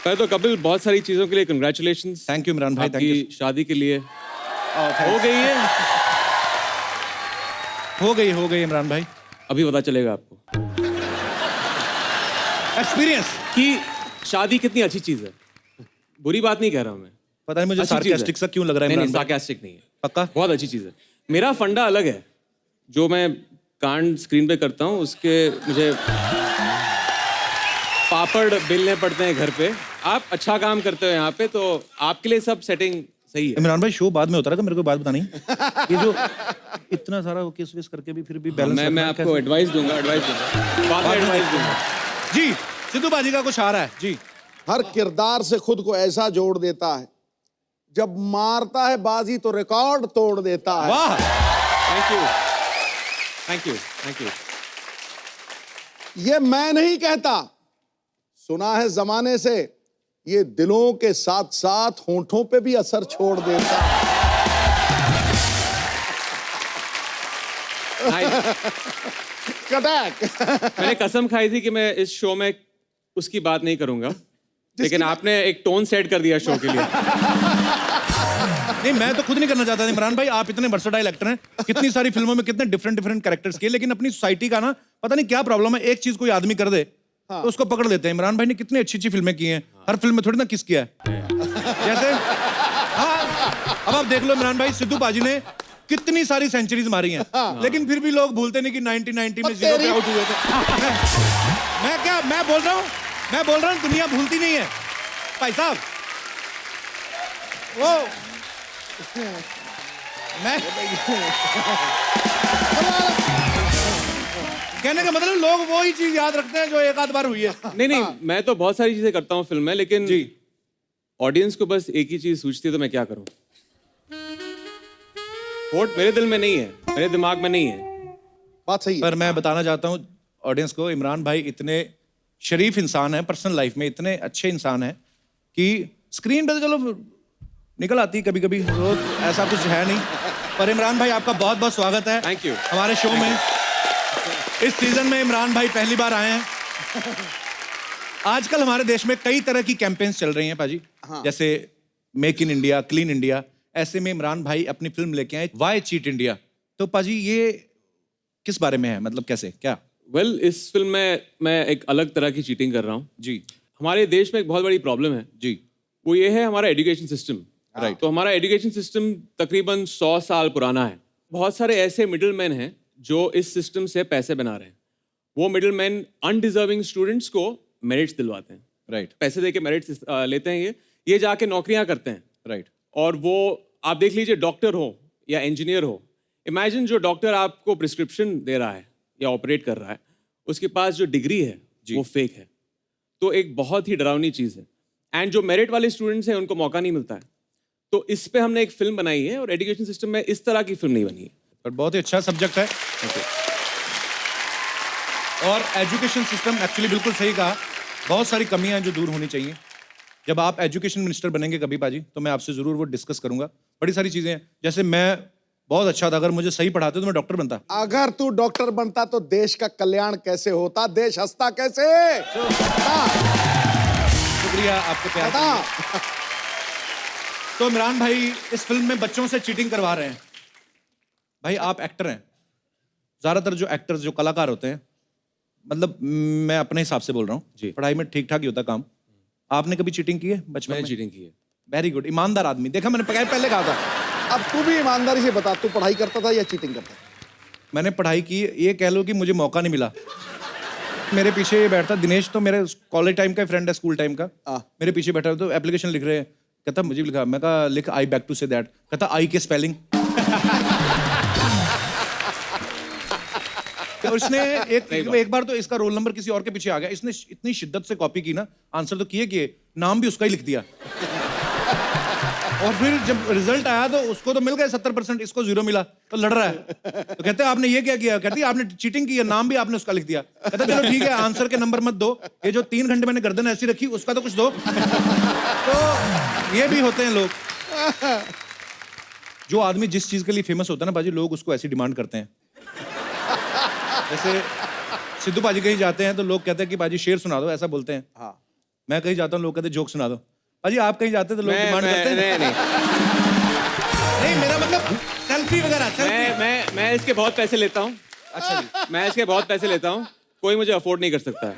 मैं तो कपिल बहुत सारी चीजों के लिए कंग्रेचुलेशंस। थैंक यू इमरान भाई, थैंक यू। आपकी शादी के लिए हो गई इमरान भाई। अभी पता चलेगा आपको एक्सपीरियंस कि शादी कितनी अच्छी चीज है। बुरी बात नहीं कह रहा हूं मैं। पता नहीं मुझे अच्छी चीज़ है। सार्कास्टिक सा क्यों लग रहा है नहीं इमरान भाई। सार्कास्टिक नहीं है, पक्का? बहुत अच्छी चीज है। मेरा फंडा अलग है, जो मैं कांड स्क्रीन पे करता हूँ उसके मुझे पापड़ बेलने पड़ते हैं घर पे। आप अच्छा काम करते हो यहाँ पे, तो आपके लिए सब सेटिंग सही है। इमरान भाई शो बाद में होता रहेगा, मेरे को बात बतानी ये जो इतना सारा वो किस विस करके भी फिर भी बैलेंस मैं आपको एडवाइस दूंगा बाद में एडवाइस दूंगा। जी सिद्धू बाजी का कुछ आ रहा है जी। हर किरदार से खुद को ऐसा जोड़ देता है, जब मारता है बाजी तो रिकॉर्ड तोड़ देता है। वाह thank you thank you thank you. ये मैं नहीं कहता, सुना है जमाने से, ये दिलों के साथ साथ होंठों पे भी असर छोड़ देता है। कटैक। मैंने कसम खाई थी कि मैं इस शो में उसकी बात नहीं करूंगा, लेकिन आपने एक टोन सेट कर दिया शो के लिए। नहीं मैं तो खुद नहीं करना चाहता था इमरान भाई, आप इतने वर्सेटाइल एक्टर हैं, कितनी सारी फिल्मों में कितने डिफरेंट कैरेक्टर्स किए, लेकिन अपनी सोसाइटी का ना पता नहीं क्या प्रॉब्लम है, एक चीज कोई आदमी कर दे तो उसको पकड़ लेते हैं। इमरान भाई ने कितनी अच्छी फिल्में की हैं, हर फिल्म में थोड़ी ना किस किया है जैसे। हाँ अब आप देख लो इमरान भाई, सिद्धू पाजी ने कितनी सारी सेंचुरीज मारी हैं, लेकिन फिर भी लोग भूलते नहीं कि 1990 में 0 पे आउट हुए थे। मैं बोल रहा हूँ दुनिया भूलती नहीं है भाई साहब। वो मैं कहने का मतलब लोग वो ही चीज याद रखते हैं जो एक आध बार हुई है। नहीं मैं तो बहुत सारी चीजें करता हूँ फिल्म में, लेकिन जी ऑडियंस को बस एक ही चीज सूझती है, तो मैं क्या करूं। वोट मेरे दिल में नहीं है, मेरे दिमाग में नहीं है। बात सही है। पर मैं बताना चाहता हूँ ऑडियंस को, इमरान भाई इतने शरीफ इंसान है, पर्सनल लाइफ में इतने अच्छे इंसान है कि स्क्रीन पे तो चलो निकल आती कभी कभी, ऐसा कुछ है नहीं। पर इमरान भाई आपका बहुत बहुत स्वागत है थैंक यू हमारे शो में। इस सीजन में इमरान भाई पहली बार आए हैं। आजकल हमारे देश में कई तरह की कैंपेन्स चल रही हैं पाजी, जैसे make in India, clean India. ऐसे में इमरान भाई अपनी फिल्म लेके आए वाई चीट इंडिया। तो पाजी ये किस बारे में है, मतलब कैसे क्या? वेल इस फिल्म में मैं एक अलग तरह की चीटिंग कर रहा हूँ जी। हमारे देश में एक बहुत बड़ी प्रॉब्लम है जी वो ये है हमारा एजुकेशन सिस्टम। राइट। तो हमारा एजुकेशन सिस्टम तकरीबन 100 साल पुराना है। बहुत सारे ऐसे मिडिल मैन हैं जो इस सिस्टम से पैसे बना रहे हैं। वो मिडिल मैन अनडिजर्विंग स्टूडेंट्स को मेरिट्स दिलवाते हैं। राइट पैसे दे के मेरिट्स लेते हैं, ये जाके नौकरियां करते हैं। राइट। और वो आप देख लीजिए, डॉक्टर हो या इंजीनियर हो, इमेजिन जो डॉक्टर आपको प्रिस्क्रिप्शन दे रहा है या ऑपरेट कर रहा है, उसके पास जो डिग्री है वो फेक है। तो एक बहुत ही डरावनी चीज़ है। एंड जो मेरिट वाले स्टूडेंट्स हैं उनको मौका नहीं मिलता है। तो इस पे हमने एक फिल्म बनाई है, और एजुकेशन सिस्टम में इस तरह की फिल्म नहीं बनी है। पर बहुत ही अच्छा सब्जेक्ट है। और एजुकेशन सिस्टम एक्चुअली बिल्कुल सही कहा, बहुत सारी कमियां हैं जो दूर होनी चाहिए। जब आप एजुकेशन मिनिस्टर बनेंगे कभी पाजी, तो मैं आपसे जरूर वो डिस्कस करूंगा। बड़ी सारी चीजें हैं, जैसे मैं बहुत अच्छा था, अगर मुझे सही पढ़ाते तो मैं डॉक्टर बनता। अगर तू डॉक्टर बनता तो देश का कल्याण कैसे होता, देश हंसता कैसे? शुक्रिया आपके प्यार के लिए। तो इमरान भाई इस फिल्म में बच्चों से चीटिंग करवा रहे हैं। भाई आप एक्टर हैं, ज्यादातर जो एक्टर्स जो कलाकार होते हैं, मतलब मैं अपने हिसाब से बोल रहा हूँ, पढ़ाई में ठीक ठाक ही होता काम। आपने कभी चीटिंग की है बचपन में? चीटिंग की है। वेरी गुड, ईमानदार आदमी। देखा मैंने पहले कहा था। अब तू भी ईमानदारी से बता, तू पढ़ाई करता था या चीटिंग करता था? मैंने पढ़ाई की, ये कह लो कि मुझे मौका नहीं मिला। मेरे पीछे ये बैठता दिनेश, तो मेरे कॉलेज टाइम का फ्रेंड है, स्कूल टाइम का। मेरे पीछे बैठा, तो एप्लीकेशन लिख रहे हैं, कहता मुझे भी लिखा। मैं कहा लिख आई बैक टू से दैट। कहता आई के स्पेलिंग। तो इसने एक बार तो इसका रोल नंबर किसी और के पीछे आ गया, इसने इतनी शिद्दत से कॉपी की ना, आंसर तो किए नाम भी उसका ही लिख दिया। और फिर जब रिजल्ट आया तो उसको तो मिल गए 70%, इसको 0 मिला। तो लड़ रहा है, तो कहते हैं आपने ये क्या किया? कहती है आपने चीटिंग की है, नाम भी आपने उसका लिख दिया। कहता चलो ठीक है, आंसर के नंबर मत दो, ये जो 3 घंटे मैंने गर्दन ऐसी रखी उसका तो कुछ दो। तो ये भी होते हैं लोग। जो आदमी जिस चीज के लिए फेमस होता है ना बाजी, लोग उसको ऐसी डिमांड करते हैं। जैसे सिद्धू पाजी कहीं जाते हैं तो लोग कहते हैं कि बाजी शेर सुना दो, ऐसा बोलते हैं। मैं कहीं जाता हूँ लोग कहते जोक सुना दो। अजी आप कहीं जाते तो लोग मैं डिमांड करते हैं? नहीं नहीं मेरा मतलब सेल्फी वगैरह सेल्फी। मैं इसके बहुत पैसे लेता हूँ। अच्छा जी। मैं इसके बहुत पैसे लेता हूँ, कोई मुझे अफोर्ड नहीं कर सकता है।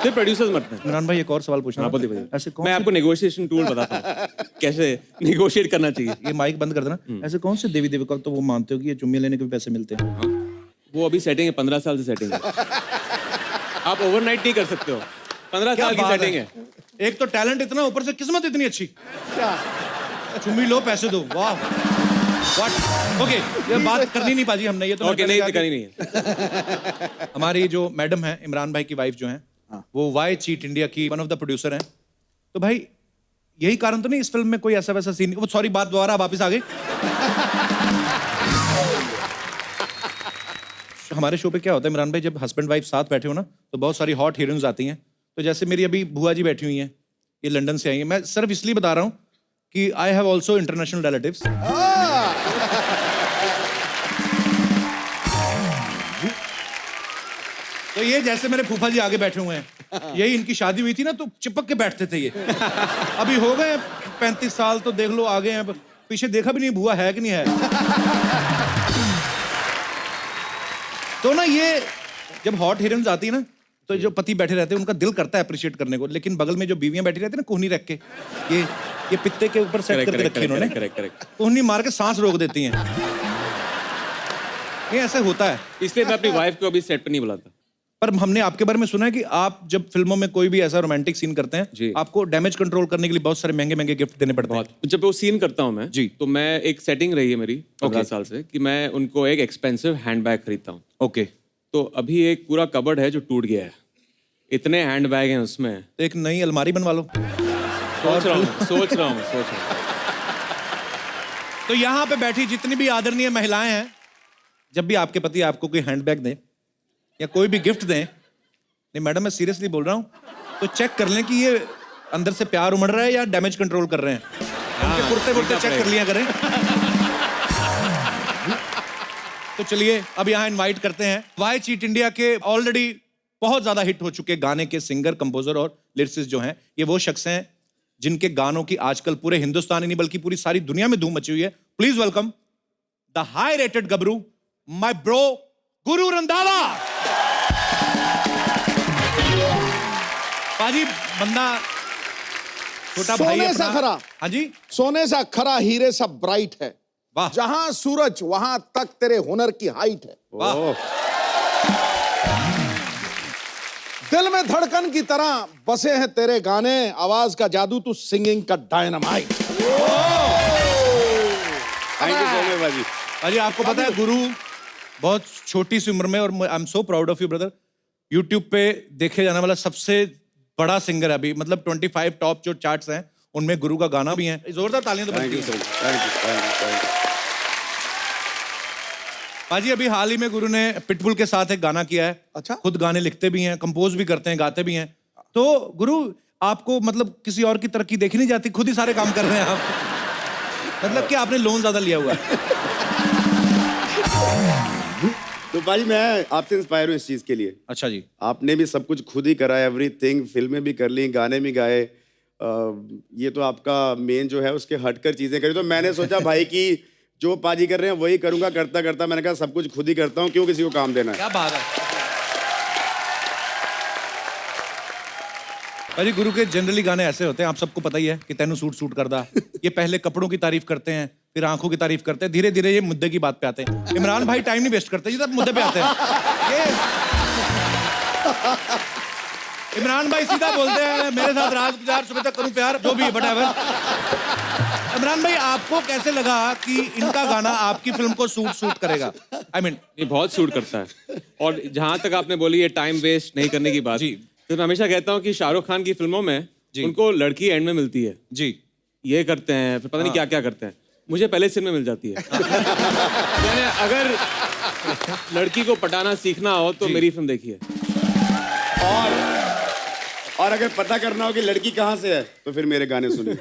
फिर प्रोड्यूसर्स मरते हैं। इमरान भाई एक और सवाल पूछना। बोलिए। ऐसे कौन मैं से- आपको नेगोशिएशन टूल बताता हूँ, कैसे नेगोशिएट करना चाहिए। ये माइक बंद कर देना। ऐसे कौन से देवी देवता तो वो मानते हो कि ये चुम्मी लेने के भी पैसे मिलते हैं? वो अभी सेटिंग है, 15 साल से सेटिंग है। आप ओवरनाइट नहीं कर सकते हो, 15 क्या साल की बात सेटिंग है। एक तो टैलेंट इतना, ऊपर से किस्मत इतनी अच्छी। क्या चुम्मी लो पैसे दो, वाह व्हाट। ओके ये बात करनी नहीं पाजी हमने, ये तो ओके, नहीं करनी नहीं है। हमारी जो मैडम है इमरान भाई की वाइफ जो है वो वाई चीट इंडिया की वन ऑफ द प्रोड्यूसर हैं। तो भाई यही कारण तो नहीं इस फिल्म में कोई ऐसा वैसा सीन? वो सॉरी बात दोबारा वापस आ गई। हमारे शो पे क्या होता है इमरान भाई, जब हस्बैंड वाइफ साथ बैठे हो ना तो बहुत सारी हॉट हीरोइंस आती हैं। तो जैसे मेरी अभी बुआ जी बैठी हुई हैं, ये लंदन से आई हैं। मैं सिर्फ इसलिए बता रहा हूँ कि I have also international relatives. तो ये जैसे मेरे फूफा जी आगे बैठे हुए हैं, यही इनकी शादी हुई थी ना तो चिपक के बैठते थे ये। अभी हो गए 35 साल तो देख लो आगे हैं, पीछे देखा भी नहीं बुआ है कि नहीं है। तो ना ये जब हॉट हीरोइंस आती है ना तो जो पति बैठे रहते हैं उनका दिल करता है अप्रिशिएट करने को, लेकिन बगल में जो बीवियां बैठी रहती है ना कोहनी रख के, ये पित्ते के ऊपर सेट करके रखी इन्होंने, करेक्ट। कोहनी मार के सांस रोक देती हैं। ये ऐसे होता है। इसलिए मैं अपनी वाइफ को अभी सेट पे नहीं बुलाता। पर हमने आपके बारे में सुना है कि आप जब फिल्मों में कोई भी ऐसा रोमांटिक सीन करते हैं जी। आपको डैमेज कंट्रोल करने के लिए बहुत सारे महंगे महंगे गिफ्ट देने पड़ते हैं। जब वो सीन करता हूँ मैं जी। तो मैं एक सेटिंग रही है मेरी 15 साल से कि मैं उनको एक एक्सपेंसिव हैंडबैग खरीदता हूँ। ओके तो अभी एक पूरा कबर्ड है जो टूट गया है, इतने हैंडबैग हैं उसमें। तो एक नई अलमारी बनवा लो। सोच रहा हूँ। तो यहाँ पे बैठी जितनी भी आदरणीय महिलाएं हैं, जब भी आपके पति आपको कोई हैंडबैग दें या कोई भी गिफ्ट दें, नहीं मैडम मैं सीरियसली बोल रहा हूँ, तो चेक कर लें कि ये अंदर से प्यार उमड़ रहा है या डैमेज कंट्रोल कर रहे हैं। उनके कुर्ते वुर्ते चेक कर लिया करें। तो चलिए अब यहाँ इनवाइट करते हैं वाई चीट इंडिया के ऑलरेडी बहुत ज्यादा हिट हो चुके गाने के सिंगर, कंपोजर और लिरिसिस्ट जो हैं। ये वो शख्स हैं जिनके गानों की आजकल पूरे हिंदुस्तान ही नहीं बल्कि पूरी सारी दुनिया में धूम मची हुई है। Please welcome the high rated Gabru, my bro Guru Randhawa. पाजी बंदा छोटा भाई सोने सा अपना। खरा। हाँ जी सोने सा खरा, हीरे सा ब्राइट है, वाह जहां सूरज वहां तक तेरे हुनर की हाइट है। वाह। दिल में धड़कन की तरह बसे हैं तेरे गाने, आवाज का जादू तू सिंगिंग का dynamite. Thank you so much बाजी। अरे आपको पता है गुरु बहुत छोटी सी उम्र में, और I am so proud of you brother, YouTube पे देखे जाने वाला सबसे बड़ा सिंगर है अभी, मतलब 25 टॉप जो चार्ट्स हैं उनमें गुरु का गाना भी है। जोरदार तालियां तो बनती हैं। Thank you. पाजी अभी हाल ही में गुरु ने पिटबुल के साथ एक गाना किया है। अच्छा। खुद गाने लिखते भी हैं, कंपोज भी करते हैं, गाते भी हैं। तो गुरु आपको मतलब किसी और की तरक्की देखी नहीं जाती, खुद ही सारे काम कर रहे हैं आप। मतलब कि आपने लोन ज्यादा लिया हुआ है। तो भाई मैं आपसे इंस्पायर हूँ इस चीज के लिए। अच्छा जी। आपने भी सब कुछ खुद ही करा है, एवरीथिंग, फिल्में भी कर ली, गाने भी गाए। ये तो आपका मेन जो है उसके हटकर चीजें करी। तो मैंने सोचा भाई कि जो पाजी कर रहे हैं वही करूंगा। करता करता मैंने कहा सब कुछ खुद ही करता हूँ, क्यों किसी को काम देना है। क्या बात है। अरे गुरु के जनरली गाने ऐसे होते हैं, आप सबको पता ही है कि तेनू सूट सूट करदा। ये पहले कपड़ों की तारीफ करते हैं, फिर आंखों की तारीफ करते हैं, धीरे धीरे ये मुद्दे की बात पे आते हैं। इमरान भाई टाइम नहीं वेस्ट करते, ये सब मुद्दे पे आते हैं। ये इमरान भाई सीधा बोलते हैं मेरे साथ रात गुजार सुबह तक करूं प्यार, जो भी है व्हाटएवर। इमरान भाई आपको कैसे लगा कि इनका गाना आपकी फिल्म को सूट करेगा? आई मीन ये बहुत सूट करता है। और जहां तक आपने बोली ये टाइम वेस्ट नहीं करने की बात, जी। तो मैं हमेशा कहता हूँ कि शाहरुख खान की फिल्मों में उनको लड़की एंड में मिलती है, जी ये करते हैं, फिर पता नहीं क्या क्या करते हैं, मुझे पहले सीन में मिल जाती है। यानी अगर लड़की को पटाना सीखना हो तो मेरी फिल्म देखिए। और अगर पता करना हो कि लड़की कहाँ से है तो फिर मेरे गाने सुनिए।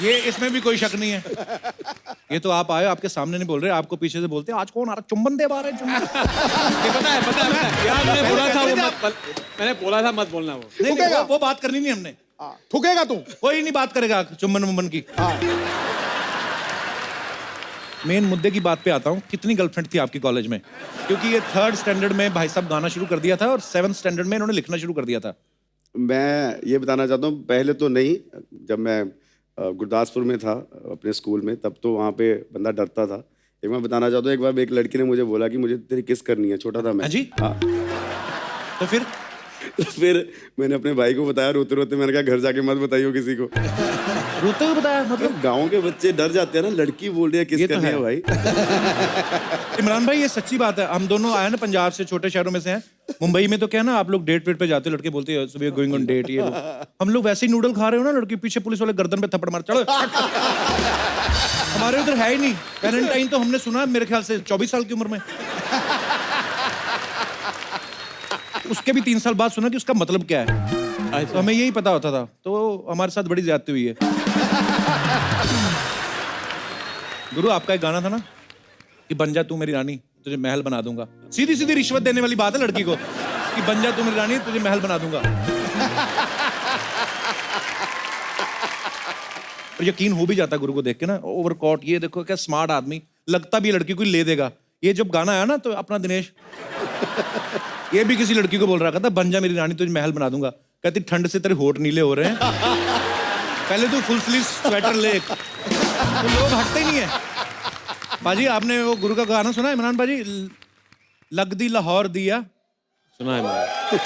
ये इसमें भी कोई शक नहीं है। ये तो आप आए, आपके सामने नहीं बोल रहे, आपको पीछे से बोलते आज कौन आ रहा, चुम्बन दे बा रहे चुम्बन। ये पता है यार, मैंने बोला था मैंने बोला था मत बोलना वो। नहीं, ठुकेगा। वो बात करनी नहीं हमने, ठुकेगा तू। कोई नहीं बात करेगा चुम्बन मुम्बन की। मेन मुद्दे की बात पे आता हूँ, कितनी गर्लफ्रेंड थी आपकी कॉलेज में? क्योंकि ये 3rd स्टैंडर्ड में भाई साहब गाना शुरू कर दिया था और 7th स्टैंडर्ड में इन्होंने लिखना शुरू कर दिया था। मैं ये बताना चाहता हूँ, पहले तो नहीं, जब मैं गुरदासपुर में था अपने स्कूल में, तब तो वहाँ पे बंदा डरता था। एक मैं बताना चाहता हूँ, एक बार एक लड़की ने मुझे बोला कि मुझे तेरी किस करनी है, छोटा था मैं। हाँ जी? हाँ। तो फिर मैंने अपने भाई को बताया रोते रोते, मैंने कहा घर जाके मत बताइयो किसी को। रोते हुए बताया मतलब? गाँव के बच्चे डर जाते हैं ना, लड़की बोल रही है किस ये तो करनी है है। भाई। इमरान भाई ये सच्ची बात है, हम दोनों आए ना पंजाब से, छोटे शहरों में से हैं। मुंबई में तो क्या है ना, आप लोग डेट वेट पे जाते हो, लड़के बोलते हैं सुबह गोइंग ऑन डेट, ये वो। हम लोग वैसे ही नूडल खा रहे हो ना, लड़की पीछे पुलिस वाले गर्दन पे थप्पड़ मार, चलो। हमारे उधर है ही नहीं। वैलेंटाइन तो हमने सुना मेरे ख्याल से 24 साल की उम्र में, उसके भी 3 साल बाद सुना कि उसका मतलब क्या है। तो हमें यही पता होता था, तो हमारे साथ बड़ी ज्यादती हुई है। गुरु आपका एक गाना था ना कि बन जा तू मेरी रानी तुझे महल बना दूंगा, सीधी सीधी रिश्वत देने वाली बात है लड़की को कि बन जा तू मेरी रानी तुझे महल बना दूंगा। और यकीन हो भी जाता गुरु को देख के ना, ओवरकोट, ये देखो क्या स्मार्ट आदमी लगता भी, लड़की को ले देगा। ये जब गाना आया ना तो अपना दिनेश ये भी किसी लड़की को बोल रहा था, बन जा मेरी रानी तुझे महल बना दूंगा। कहती ठंड से तेरे होठ नीले हो रहे हैं, पहले तू फुल स्लीव स्वेटर ले। तो लोग हटते ही नहीं है। बाजी आपने वो गुरु का गाना सुना इमरान बाजी, लगदी लाहौर दिया? सुना है मैंने।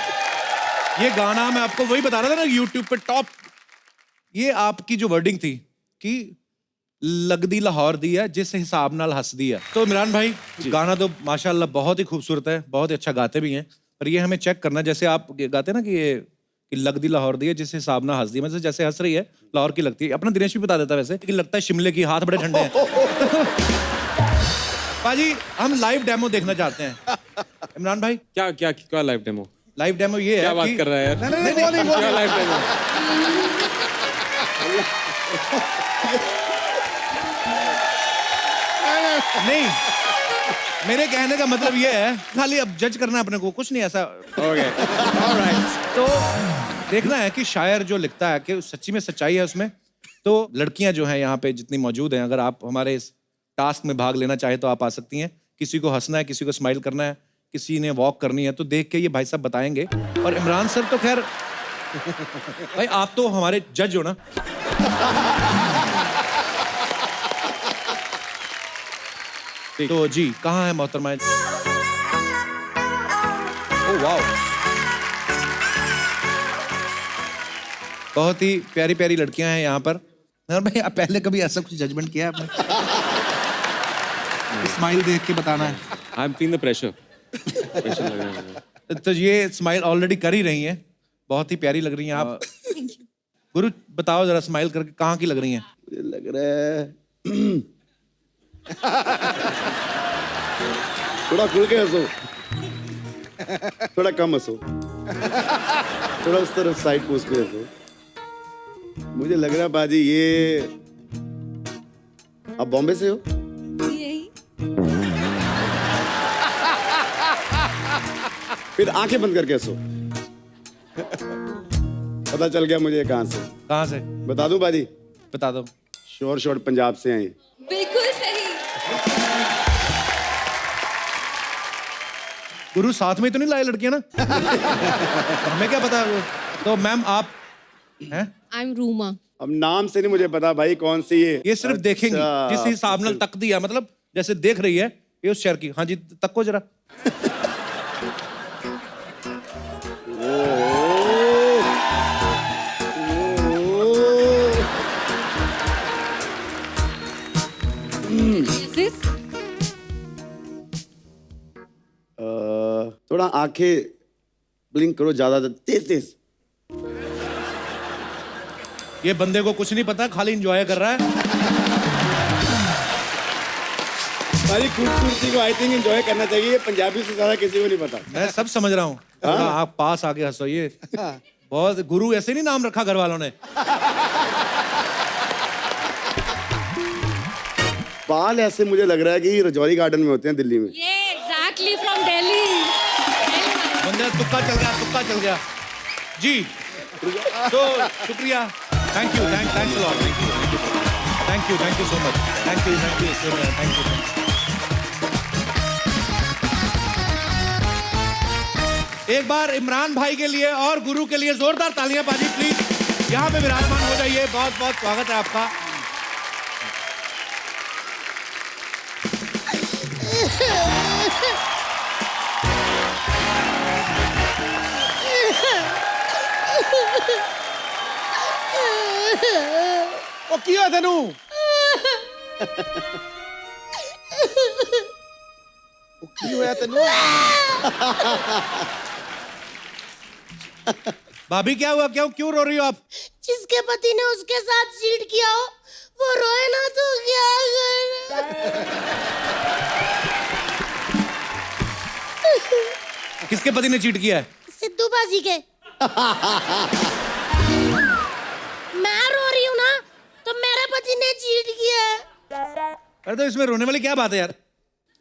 ये गाना मैं आपको वही बता रहा था ना, यूट्यूब पे टॉप। ये आपकी जो वर्डिंग थी कि लगदी लाहौर दिया जिस हिसाब नाल हंस दिया। तो इमरान भाई गाना तो माशाल्लाह बहुत ही खूबसूरत है, बहुत ही अच्छा गाते भी हैं, पर ये हमें चेक करना, जैसे आप गाते ना कि ये कि लगदी लाहौर दिया जिस हिसाब नाल हंस दिया, मतलब जैसे हंस रही है लाहौर की लगती है। अपना दिनेश भी बता देता वैसे कि लगता है शिमले की, हाथ बड़े ठंडे हैं। बाजी हम लाइव डेमो देखना चाहते हैं। इमरान भाई क्या क्या क्या लाइव डेमो? लाइव डेमो ये है क्या बात कि- कर रहा है यार? नहीं, क्या लाइव डेमो? नहीं, मेरे कहने का मतलब ये है, खाली अब जज करना है अपने को, कुछ नहीं ऐसा। Okay, alright. तो देखना है कि शायर जो लिखता है कि सच्ची में सच्चाई है उसमें। तो लड़कियां जो हैं यहाँ पे जितनी मौजूद हैं, अगर आप हमारे इस टास्क में भाग लेना चाहे तो आप आ सकती हैं। किसी को हंसना है, किसी को स्माइल करना है, किसी ने वॉक करनी है, तो देख के ये भाई साहब बताएंगे। और इमरान सर तो खैर भाई आप तो हमारे जज हो ना। तो जी कहाँ है मोहतरमा? ओह वाओ, बहुत ही प्यारी प्यारी लड़कियां हैं यहाँ पर। यार भाई आप पहले कभी ऐसा कुछ जजमेंट किया है आपने? स्माइल देख के बताना है। I am feeling the pressure. Pressure लग रहा है मुझे। तो ये स्माइल ऑलरेडी कर ही रही हैं, बहुत ही प्यारी लग रही हैं आप। गुरु बताओ जरा स्माइल करके कहाँ की लग रही हैं? मुझे लग रहा है थोड़ा खुल के हंसो, थोड़ा कम हंसो, थोड़ा उस तरफ साइड पोस्ट पे हंसो। मुझे लग रहा है बाजी ये आप बॉम्बे से हो? यही फिर आंखें बंद करके हंसो। पता चल गया मुझे कहाँ से। कहाँ से बता दूं बाजी? बता दो। श्योर शॉट पंजाब से आए। बिल्कुल सही। गुरु साथ में तो नहीं लाए लड़कियां ना? हमें क्या पता। तो मैम आप हैं? I am Ruma. अब नाम से नहीं मुझे पता भाई कौन सी है। ये सिर्फ देखेंगी, जिस हिसाब नाल तक दिया, मतलब जैसे देख रही है ये उस शहर की। हाँ जी तको जरा। This? थोड़ा आंखें ब्लिंक करो, ज्यादा तेज तेज। ये बंदे को कुछ नहीं पता, खाली एंजॉय कर रहा है। हमारी खूबसूरती को आई थिंक एंजॉय करना चाहिए, पंजाबी से ज्यादा किसी को नहीं पता। मैं सब समझ रहा हूँ। आप पास आके हंसो। ये बहुत गुरु ऐसे नहीं नाम रखा घर वालों ने। बाल ऐसे मुझे लग रहा है कि रजौरी गार्डन में होते हैं दिल्ली में। ये एग्जैक्टली फ्रॉम दिल्ली। बंदा तुक्का चल गया जी। तो शुक्रिया, thank you lot, thank you so much, thank you. एक बार इमरान भाई के लिए और गुरु के लिए जोरदार तालियां पाजी प्लीज। यहाँ पे विराजमान हो जाइए, बहुत बहुत स्वागत है आपका। ओ किया तेनू ओ की होया तेनू? भाभी क्या हुआ, क्यों रो रही हो आप? जिसके पति ने उसके साथ चीट किया हो वो रोए ना तो क्या करे? किसके पति ने चीट किया है? सिद्धू बाजी के। मैं रो रही हूँ ना तो मेरे पति ने चीट किया है। अरे तो इसमें रोने वाली क्या बात है यार?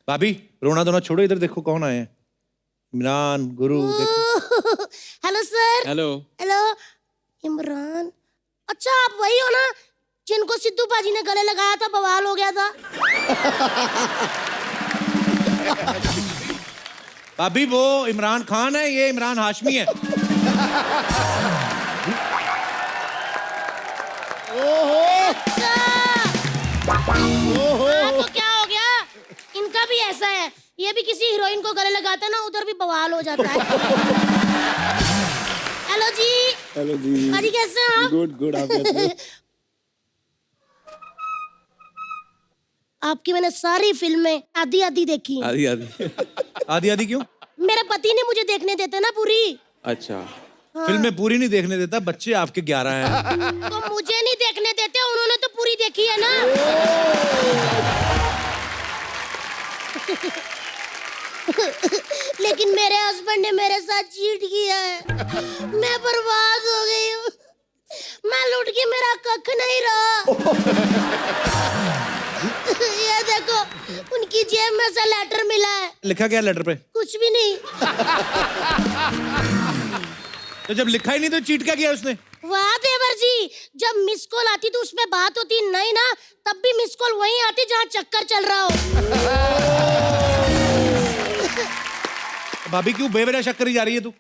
भाभी रोना धोना छोड़ो, इधर देखो कौन आए हैं। इमरान, गुरु देखो। Hello sir. Hello. Hello Imran, अच्छा आप वही हो ना जिनको सिद्धू बाजी ने गले लगाया था, बवाल हो गया था? भाभी वो इमरान खान है, ये इमरान हाशमी है। अच्छा। हाँ, तो क्या हो गया, इनका भी ऐसा है, ये भी किसी हीरोइन को गले लगाता है ना उधर भी बवाल हो जाता है। हेलो जी पाजी, कैसे हैं आप? गुड आप कैसे हो? आपकी मैंने सारी फिल्में आधी आधी देखी हैं। आधी आधी क्यों? मेरे पति ने मुझे देखने देते ना पूरी। अच्छा। फिल्में पूरी नहीं देखने देता, बच्चे आपके 11 हैं। तो मुझे नहीं देखने देते, उन्होंने तो पूरी देखी है ना। लेकिन मेरे हस्बैंड ने मेरे साथ चीट किया है, मैं बर्बाद हो गई हूँ, मैं लुट के मेरा कख नहीं रहा। ये देखो उनकी जेब में से लेटर मिला है। लिखा क्या लेटर पे? कुछ भी नहीं। तो जब लिखा ही नहीं तो चीट क्या किया उसने? वाह देवर जी, जब मिस कॉल आती तो उसमें बात होती, नहीं ना तब भी मिस कॉल वहीं आती जहाँ चक्कर चल रहा हो। भाभी क्यों बेवजह शक करी जा रही है तू?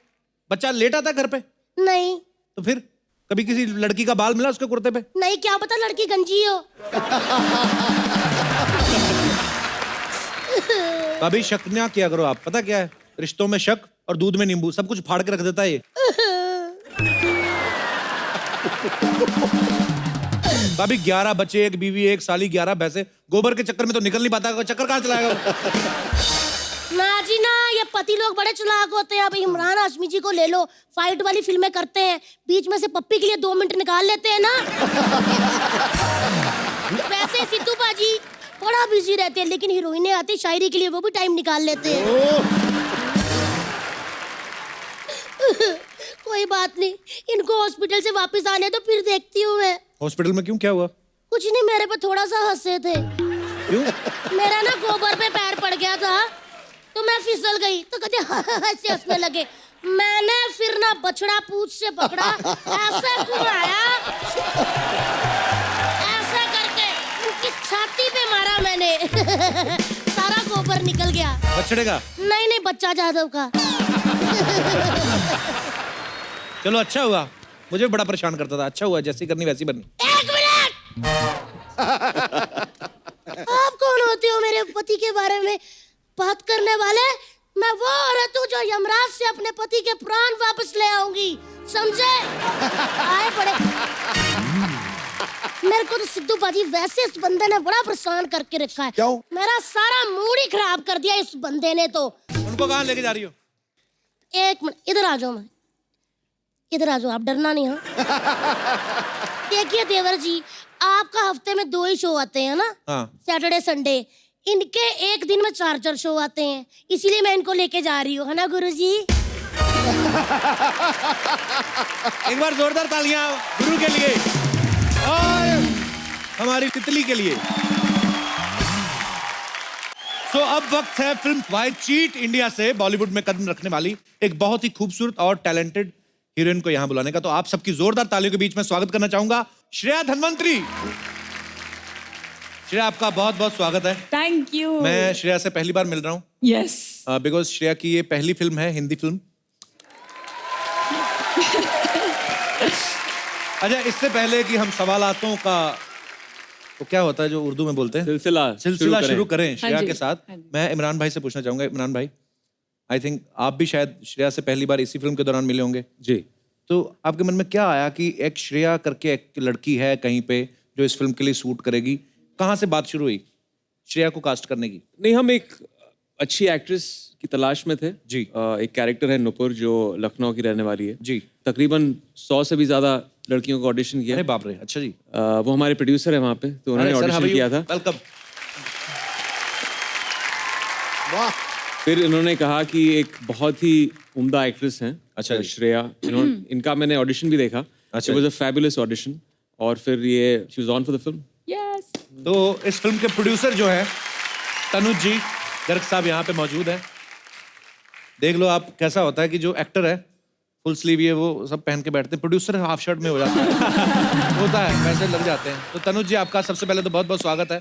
बच्चा लेटा था घर पे? नहीं। तो फिर कभी किसी लड़की का बाल मिला उसके कुर्ते पे? नहीं, क्या पता लड़की गंजी हो। भाभी शक ना किया करो आप, पता क्या है, रिश्तों में शक और दूध में नींबू सब कुछ फाड़ के रख देता है ये। भाभी 11 बच्चे, एक बीवी, एक साली, 11 भैंसे, गोबर के चक्कर में तो निकल नहीं पाता, चक्कर कहाँ चलाएगा? ना जी ना, ये पति लोग बड़े चालाक होते हैं। अब इमरान हाशमी जी को ले लो, फाइट वाली फिल्में करते हैं, बीच में से पप्पी के लिए 2 मिनट निकाल लेते हैं ना। वैसे सिद्धू बाजी बड़ा बिजी रहते हैं, लेकिन हीरोइनें आती शायरी के लिए वो भी टाइम निकाल लेते हैं। कोई बात नहीं, इनको हॉस्पिटल से वापस आने तो फिर देखती हूँ मैं। हॉस्पिटल में क्यों, क्या हुआ? कुछ नहीं, मेरे पे थोड़ा सा हंसे थे। क्यों? मेरा ना गोबर पे पैर पड़ गया था तो मैं फिसल गई, तो कहते ऐसे हंसने लगे। मैंने फिर ना बछड़ा पूंछ से पकड़ा, ऐसे घुमाया, ऐसे करके उनकी छाती पे मारा मैंने। सारा गोबर निकल गया। बछड़े का? नहीं, बच्चा जादव का। चलो अच्छा हुआ, मुझे बड़ा परेशान करता था, अच्छा हुआ जैसी करनी वैसी बनी। 1 मिनट। आप कौन होते हो मेरे पति के बारे में बात करने वाले? मैं वो औरत हूँ जो यमराज से अपने पति के प्राण वापस ले आऊंगी, समझे? आए पड़े। मेरे को तो सिद्धू बाजी वैसे इस बंदे ने बड़ा परेशान करके रखा है। क्यों? मेरा सारा मूड ही खराब कर दिया इस बंदे ने तो। उनको कहाँ लेके जा रही हो? 1 मिनट, इधर आ जाओ, मैं इधर आ जाओ, आप डरना नहीं। हाँ देखिए देवर जी, आपका हफ्ते में 2 ही शो आते हैं ना, हाँ। Saturday Sunday. इनके एक दिन में 4 शो आते हैं, इसीलिए मैं इनको लेके जा रही हूँ, है ना गुरुजी? एक बार जोरदार तालियां गुरु के लिए और हमारी तितली के लिए। सो अब वक्त है फिल्म वाई चीट इंडिया से बॉलीवुड में कदम रखने वाली एक बहुत ही खूबसूरत और टैलेंटेड हीरोइन को यहाँ बुलाने का। तो आप सबकी जोरदार तालियों के बीच में स्वागत करना चाहूंगा श्रेया धनवंतरी। श्रेया, आपका बहुत बहुत स्वागत है। Thank you. मैं श्रेया से पहली बार मिल रहा हूँ यस बिकॉज श्रेया की ये पहली फिल्म है, हिंदी फिल्म। अच्छा, इससे पहले कि हम सवालातों का तो क्या होता है जो उर्दू में बोलते हैं, सिलसिला शुरू करें श्रेया हाँ जी, के साथ, हाँ जी। मैं इमरान भाई से पूछना चाहूंगा। इमरान भाई, आई थिंक आप भी शायद श्रेया से पहली बार इसी फिल्म के दौरान मिले होंगे। जी। तो आपके मन में क्या आया कि एक श्रेया करके एक लड़की है कहीं पे जो इस फिल्म के लिए सूट करेगी? कहाँ से बात शुरू हुई श्रेया को कास्ट करने की? नहीं, हम एक अच्छी एक्ट्रेस की तलाश में थे जी। एक कैरेक्टर है नुपुर जो लखनऊ की रहने वाली है जी। तकरीबन 100 से भी ज्यादा लड़कियों को ऑडिशन किया। अरे बाप रे, अच्छा जी। वो हमारे प्रोड्यूसर है वहाँ पे, तो उन्होंने ऑडिशन किया था। वेलकम। वाह, फिर इन्होंने कहा कि एक बहुत ही उम्दा एक्ट्रेस हैं, अच्छा जी। श्रेया, इनका मैंने ऑडिशन भी देखा। अच्छा। It was a fabulous audition और फिर ये she was on for the film. Yes तो इस फिल्म के प्रोड्यूसर जो है तनुज जी गर्ग साहब यहाँ पे मौजूद हैं। देख लो आप कैसा होता है कि जो एक्टर है फुल स्लीव ये वो सब पहन के बैठते हैं, प्रोड्यूसर हाफ शर्ट में हो जाता है। होता है, पैसे लग जाते हैं। तो तनुज जी, आपका सबसे पहले तो बहुत बहुत स्वागत है।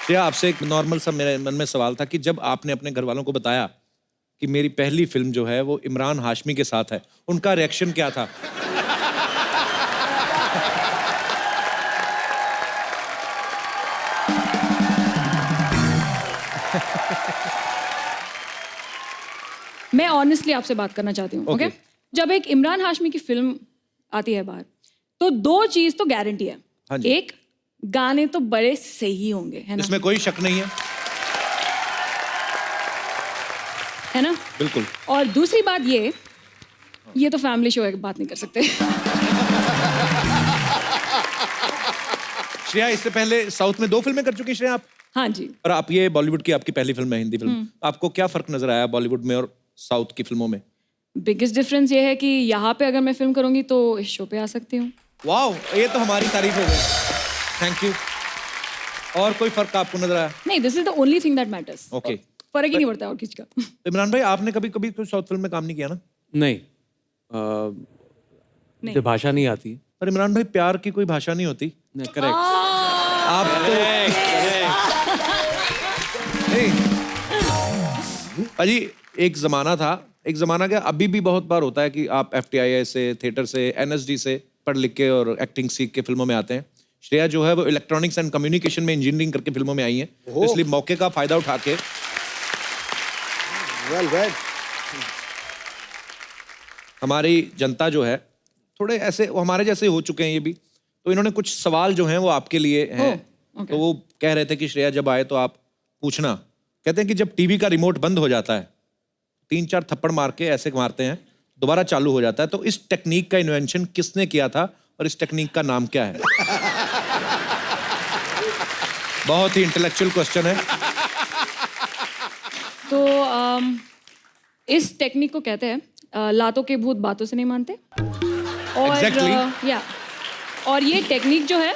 श्रेया, आपसे एक नॉर्मल सा मेरे मन में सवाल था कि जब आपने अपने घर वालों को बताया कि मेरी पहली फिल्म जो है वो इमरान हाशमी के साथ है, उनका रिएक्शन क्या था? मैं ऑनेस्टली आपसे बात करना चाहती हूँ। ओके, जब एक इमरान हाशमी की फिल्म आती है बाहर, तो दो चीज तो गारंटी है। हाँ जी। एक, गाने तो बड़े सही होंगे, है ना? इसमें कोई शक नहीं है। है ना? बिल्कुल। और दूसरी बात ये तो फैमिली शो है, बात नहीं कर सकते। श्रेया, इससे पहले साउथ में 2 फिल्में कर चुकी हैं श्रेया आप, हाँ जी। और आप ये बॉलीवुड की आपकी पहली फिल्म है, हिंदी फिल्म। आपको क्या फर्क नजर आया बॉलीवुड में और साउथ की फिल्मों में? बिगेस्ट डिफरेंस ये है कि यहाँ पे अगर मैं फिल्म करूंगी तो इस शो पे आ सकती हूँ। वाओ, ये तो हमारी तारीफ हो गई। Thank you. और कोई फर्क आपको नजर आया? नहीं, this is the only thing that matters. Okay. फर्क ही नहीं पड़ता और किसी का। तो इमरान भाई, आपने कभी कभी कोई साउथ फिल्म में काम नहीं किया ना? नहीं, मुझे भाषा नहीं आती। पर इमरान भाई, प्यार की कोई भाषा नहीं होती। करेक्ट। आप तो नहीं अजी, एक जमाना था, एक जमाना क्या अभी भी बहुत बार होता है कि आप FTII से, थिएटर से, NSD से पढ़ लिख के और एक्टिंग सीख के फिल्मों में आते हैं। श्रेया जो है वो इलेक्ट्रॉनिक्स एंड कम्युनिकेशन में इंजीनियरिंग करके फिल्मों में आई हैं, इसलिए मौके का फायदा उठा के वेल हमारी जनता जो है थोड़े ऐसे हमारे जैसे हो चुके हैं ये भी, तो इन्होंने कुछ सवाल जो हैं वो आपके लिए हैं। ओके। तो वो कह रहे थे कि श्रेया जब आए तो आप पूछना। कहते हैं कि जब टीवी का रिमोट बंद हो जाता है, 3-4 थप्पड़ मार के ऐसे मारते हैं, दोबारा चालू हो जाता है। तो इस टेक्निक का इन्वेंशन किसने किया था और इस टेक्निक का नाम क्या है? बहुत ही इंटेलेक्चुअल क्वेश्चन है। तो इस टेक्निक को कहते हैं लातों के भूत बातों से नहीं मानते। और Exactly. या और ये टेक्निक जो है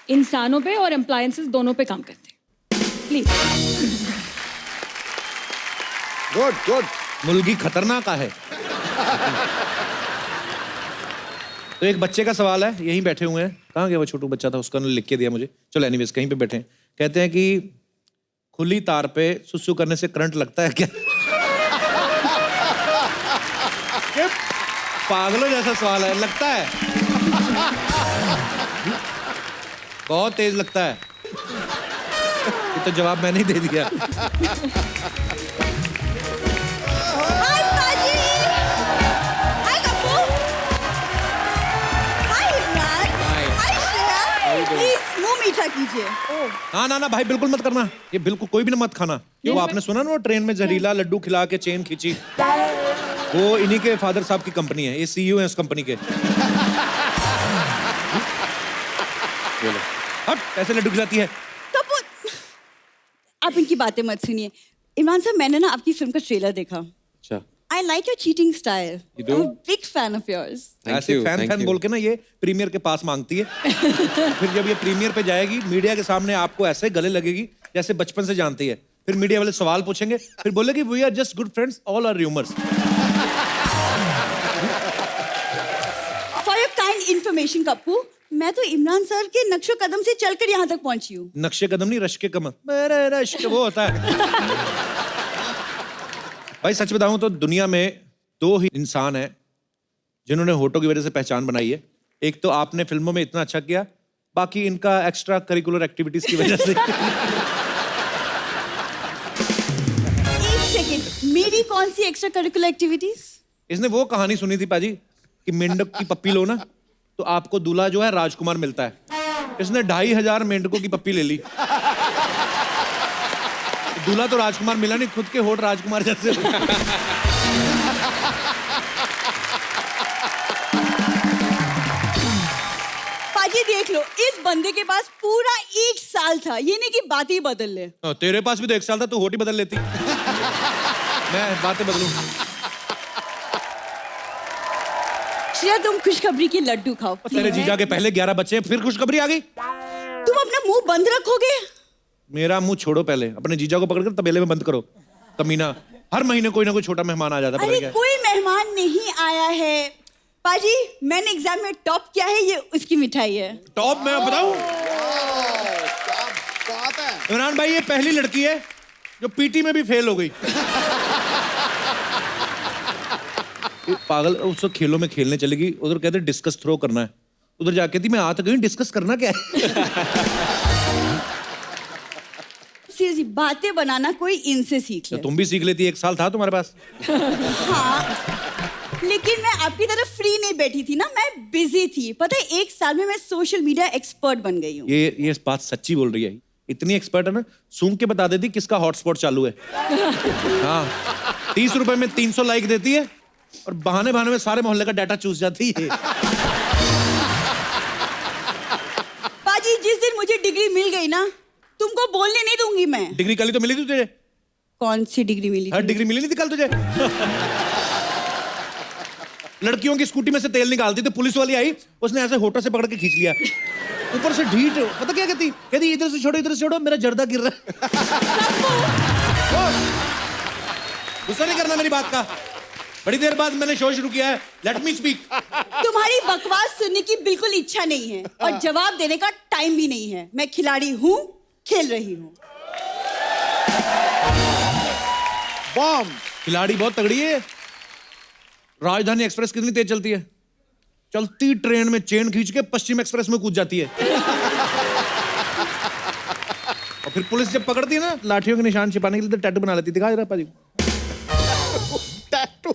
इंसानों पे और एम्प्लायंसेस दोनों पे काम करते हैं। प्लीज। गुड। मुर्गी खतरनाक है। तो एक बच्चे का सवाल है, यहीं बैठे हुए हैं। कहाँ गया वो छोटू बच्चा था, उसका उन्होंने लिख के दिया मुझे। चलो एनीवेज, कहीं पे बैठे हैं। कहते हैं कि खुली तार पे सुसु करने से करंट लगता है क्या? पागलों जैसा सवाल है। लगता है, बहुत तेज लगता है। ये तो जवाब मैंने ही दे दिया। Hi, Paji! Hi, Kapu! Hi, Imran! Hi, Shreya! Please, मुंह मीठा कीजिए। हाँ ना भाई, बिल्कुल मत करना। ये बिल्कुल कोई भी ना मत खाना। वो आपने सुना ना, वो ट्रेन में जहरीला लड्डू खिला के चेन खींची, वो इन्हीं के फादर साहब की कंपनी है। ये CEO है उस कंपनी के। हट, ऐसे लड्डू खिलाती है। कपूर, आप इनकी बातें मत सुनिए। इमरान साहब, मैंने ना आपकी फिल्म का ट्रेलर देखा। अच्छा। I like your cheating style. You do? I'm a big fan of yours. Thank ऐसे you, fan thank fan you. बोल के ना ये प्रीमियर के पास मांगती है फिर जब ये प्रीमियर पे जाएगी मीडिया के सामने आपको ऐसे गले लगेगी जैसे बचपन से जानती है फिर मीडिया वाले सवाल पूछेंगे फिर बोलेगी we are just good friends all are rumours For your kind information, Kappu, मैं तो इमरान सर के नक्शो कदम से चलकर यहाँ तक पहुंची हूँ. नक्शे कदम नहीं रश्क कमर मेरे रश्क वो होता है भाई सच बताऊं तो दुनिया में दो ही इंसान हैं जिन्होंने होठों की वजह से पहचान बनाई है एक तो आपने फिल्मों में इतना अच्छा किया बाकी इनका एक्स्ट्रा करिकुलर एक्टिविटीज की वजह से एक सेकंड, मेरी कौन सी एक्स्ट्रा करिकुलर एक्टिविटीज? इसने वो कहानी सुनी थी पाजी कि मेंढक की पप्पी लो ना तो आपको दूल्हा जो है राजकुमार मिलता है इसने 2500 मेंढकों की पप्पी ले ली दूल्हा तो राजकुमार मिला नहीं खुद के होठ राजकुमार जैसे पाजी देख लो, इस बंदे के पास पूरा 1 साल था, ये नहीं कि बात ही बदल ले. तेरे पास भी तो 1 साल था तू होठ ही बदल लेती मैं बातें बदलूं श्रेया, तुम खुशखबरी की लड्डू खाओ. तेरे जीजा के पहले 11 बच्चे हैं, फिर खुशखबरी आ गई तुम अपना मुंह बंद रखोगे? मेरा मुंह छोड़ो पहले अपने जीजा को पकड़कर तबेले में बंद करो कमीना हर महीने कोई ना कोई छोटा मेहमान आ जाता है, पता अरे क्या है? कोई मेहमान नहीं आया है पाजी, मैंने एग्जाम में टॉप किया है, ये उसकी मिठाई है. टॉप मैं बताऊं क्या बात है। इमरान भाई ये पहली लड़की है जो पीटी में भी फेल हो गई ये पागल उसको खेलों में खेलने चलेगी उधर कहते डिस्कस थ्रो करना है उधर जाके थी मैं आ तो गई डिस्कस करना क्या है सीरियसली बातें बनाना कोई इनसे सीख ले. तो तुम भी सीख लेती 1 साल था तुम्हारे पास हाँ, लेकिन मैं आपकी तरफ फ्री नहीं बैठी थी ना, मैं बिजी थी. पता है 1 साल में मैं सोशल मीडिया एक्सपर्ट बन गई हूँ. ये बात सच्ची बोल रही है इतनी एक्सपर्ट है ना सूंघ के बता देती किसका हॉटस्पॉट चालू है हाँ 30 रुपए में 300 लाइक देती है और बहाने बहाने में सारे मोहल्ले का डाटा चूस जाती है पाजी, जिस दिन मुझे डिग्री मिल गई ना, तुमको बोलने नहीं दूंगी मैं. डिग्री कल ही तो मिली थी तुझे कौन सी डिग्री मिली हर थी? डिग्री मिली नहीं थी कल तुझे लड़कियों की स्कूटी में से तेल निकालती तो पुलिस वाली आई उसने ऐसे होठों से पकड़ के खींच लिया ऊपर से ढीठ पता क्या कहती इधर से छोड़ो मेरा जर्दा गिर रहा है गुस्सा नहीं करना मेरी बात का बड़ी देर बाद मैंने शो शुरू किया है लेट मी स्पीक तुम्हारी बकवास सुनने की बिल्कुल इच्छा नहीं है और जवाब देने का टाइम भी नहीं है. मैं खिलाड़ी हूँ, खेल रही हूँ. बम। खिलाड़ी बहुत तगड़ी है राजधानी एक्सप्रेस कितनी तेज चलती है चलती ट्रेन में चेन खींच के पश्चिम एक्सप्रेस में कूद जाती है और फिर पुलिस जब पकड़ती है ना लाठियों के निशान छिपाने के लिए तो टैटू बना लेती दिखा जरा पाजी टैटू।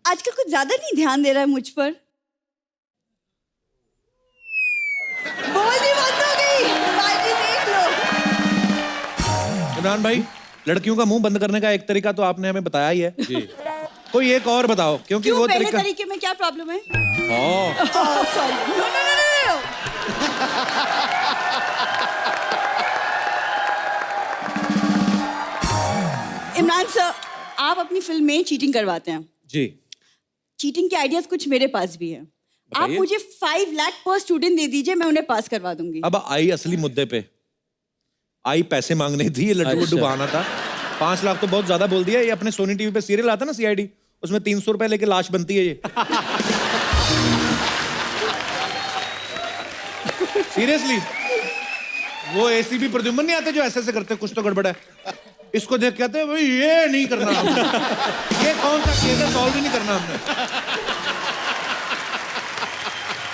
आजकल कुछ ज्यादा नहीं ध्यान दे रहा है मुझ पर. बोलती बंद हो गई. पाजी देख लो. इमरान भाई लड़कियों का मुंह बंद करने का एक तरीका तो आपने हमें बताया ही है जी कोई एक और बताओ क्योंकि क्यों, वो पहले तरीका तरीके में क्या प्रॉब्लम है? हाँ सॉरी. नो. इमरान सर, आप अपनी फिल्म में चीटिंग करवाते हैं. जी चीटिंग के आइडियाज कुछ मेरे पास भी है. आप बताइए। मुझे 5 लाख पर स्टूडेंट दे दीजिए, मैं उन्हें पास करवा दूंगी. अब आई असली मुद्दे पे आई पैसे मांगने थी ये लड्डू वड्डू बहाना था 5 लाख तो बहुत ज्यादा बोल दिया ये अपने सोनी टीवी पे सीरियल आता ना CID उसमें 300 रुपए लेके लाश बनती है ये सीरियसली वो ACP प्रद्युम्न नहीं आते जो ऐसे करते कुछ तो गड़बड़ है इसको देख के आते भाई ये नहीं करना हमने ये कौन सा केस है सॉल्व ही नहीं करना हमने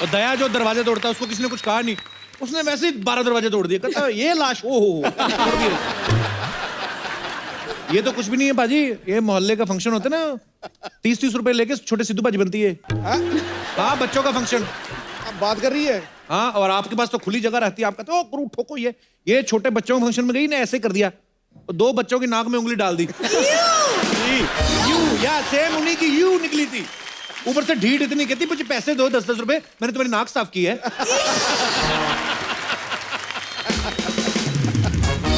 और दया जो दरवाजे तोड़ता है उसको किसी ने कुछ कहा नहीं उसने वैसे ही 12 दरवाजे तोड़ दिए कहता ये लाश ओ हो तोड़ दिए। ये तो कुछ भी नहीं है बाजी ये मोहल्ले का फंक्शन होता है ना 30-30 रुपए लेके छोटे सिद्धू बाजी बनती है हाँ बच्चों का फंक्शन अब बात कर रही है। हाँ और आपके पास तो खुली जगह रहती है आप कहते हो करू ठोको ये छोटे बच्चों के फंक्शन में गई ना ऐसे कर दिया और 2 बच्चों की नाक में उंगली डाल दी यू या सेम उन्हीं की यू निकली थी ऊपर से ढीठ इतनी कहती मुझे पैसे दो 10-10 रुपए मैंने तुम्हारी नाक साफ की है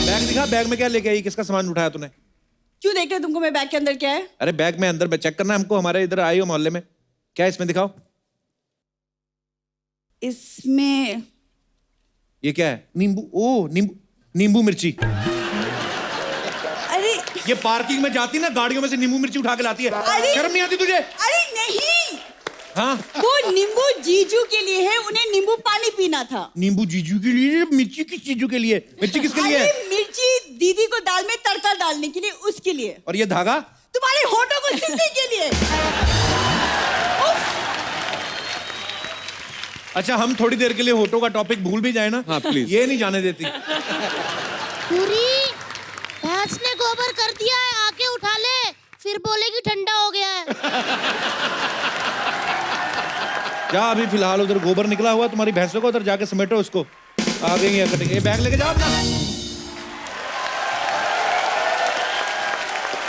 बैग दिखा बैग में क्या लेके आई किसका सामान उठाया तूने क्यों देख रहे तुमको मैं बैग के अंदर क्या है? अरे बैग में अंदर चेक करना है हमको, हमारे इधर आई हो मोहल्ले में। क्या है इसमें, दिखाओ। इसमें ये क्या है? नींबू। ओ नींबू मिर्ची। अरे ये पार्किंग में जाती ना, गाड़ियों में से नींबू मिर्ची उठा के लाती है। अरे! शर्म नहीं आती तुझे? अरे नहीं, हाँ, वो नींबू जीजू के लिए है, उन्हें नींबू पानी पीना था। नींबू जीजू के लिए, मिर्ची किस चीजू के लिए? मिर्ची किसके लिए है? अरे मिर्ची दीदी को दाल में तड़का डालने के लिए, उसके लिए। और ये धागा? तुम्हारे होठों को सिलने के लिए। अच्छा, हम थोड़ी देर के लिए होठों का टॉपिक भूल भी जाए ना। हाँ, प्लीज। ये नहीं जाने देती। पूरी भैंस ने गोबर कर दिया है, आके उठा ले, फिर बोलेगी ठंडा हो गया है। जा, अभी फिलहाल उधर गोबर निकला हुआ तुम्हारी भैंसों को, उधर जाके समेटो उसको। आ गई है कटिंग। ये बैग लेके जाओ अपना।